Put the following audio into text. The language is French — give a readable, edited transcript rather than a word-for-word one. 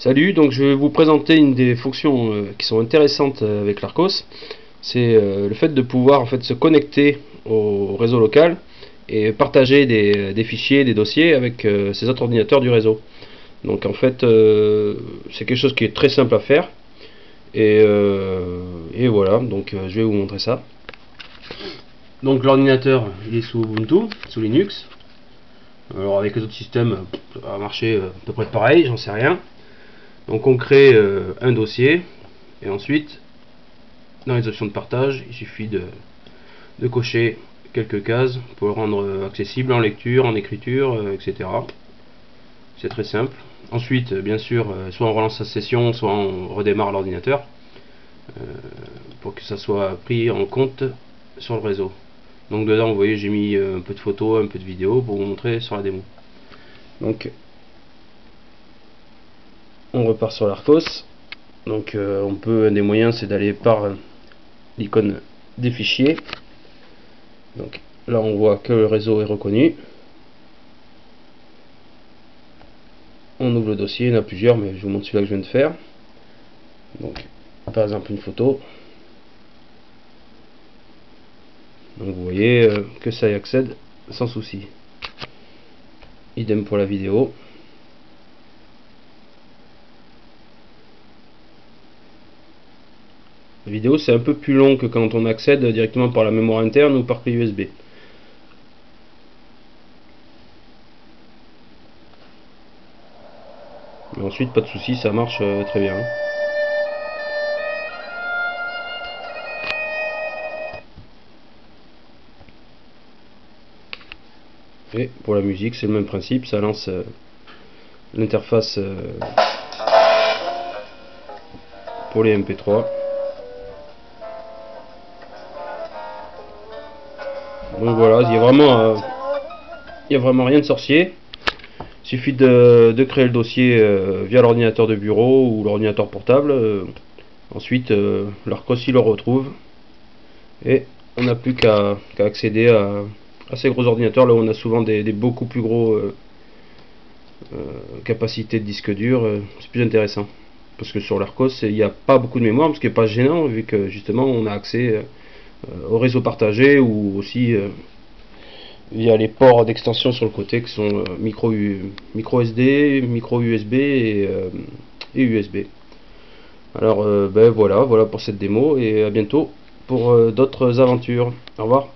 Salut, donc je vais vous présenter une des fonctions qui sont intéressantes avec l'Arcos. C'est le fait de pouvoir en fait se connecter au réseau local et partager des fichiers, des dossiers avec ces autres ordinateurs du réseau. Donc en fait c'est quelque chose qui est très simple à faire et voilà, donc je vais vous montrer ça. Donc l'ordinateur il est sous Ubuntu, sous Linux. Alors avec les autres systèmes ça va marcher à peu près pareil, j'en sais rien. Donc on crée un dossier et ensuite dans les options de partage il suffit de cocher quelques cases pour le rendre accessible en lecture, en écriture, etc. C'est très simple. Ensuite bien sûr soit on relance sa session, soit on redémarre l'ordinateur pour que ça soit pris en compte sur le réseau. Donc dedans vous voyez j'ai mis un peu de photos, un peu de vidéos pour vous montrer sur la démo. Donc on repart sur l'Arcos. Donc on peut, un des moyens c'est d'aller par l'icône des fichiers. Donc là on voit que le réseau est reconnu. On ouvre le dossier, il y en a plusieurs mais je vous montre celui-là que je viens de faire. Donc par exemple une photo. Donc vous voyez que ça y accède sans souci. Idem pour la vidéo. La vidéo c'est un peu plus long que quand on accède directement par la mémoire interne ou par clé USB. Mais ensuite pas de souci, ça marche très bien. Et pour la musique c'est le même principe, ça lance l'interface pour les MP3. Donc voilà, il y a vraiment rien de sorcier. Il suffit de créer le dossier via l'ordinateur de bureau ou l'ordinateur portable. Ensuite, l'Arcos il le retrouve et on n'a plus qu'à accéder à ces gros ordinateurs là où on a souvent des beaucoup plus gros capacités de disque dur. C'est plus intéressant parce que sur l'Arcos il n'y a pas beaucoup de mémoire, ce qui n'est pas gênant vu que justement on a accès au réseau partagé ou aussi via les ports d'extension sur le côté qui sont micro SD, micro USB et USB. Alors ben voilà pour cette démo et à bientôt pour d'autres aventures. Au revoir.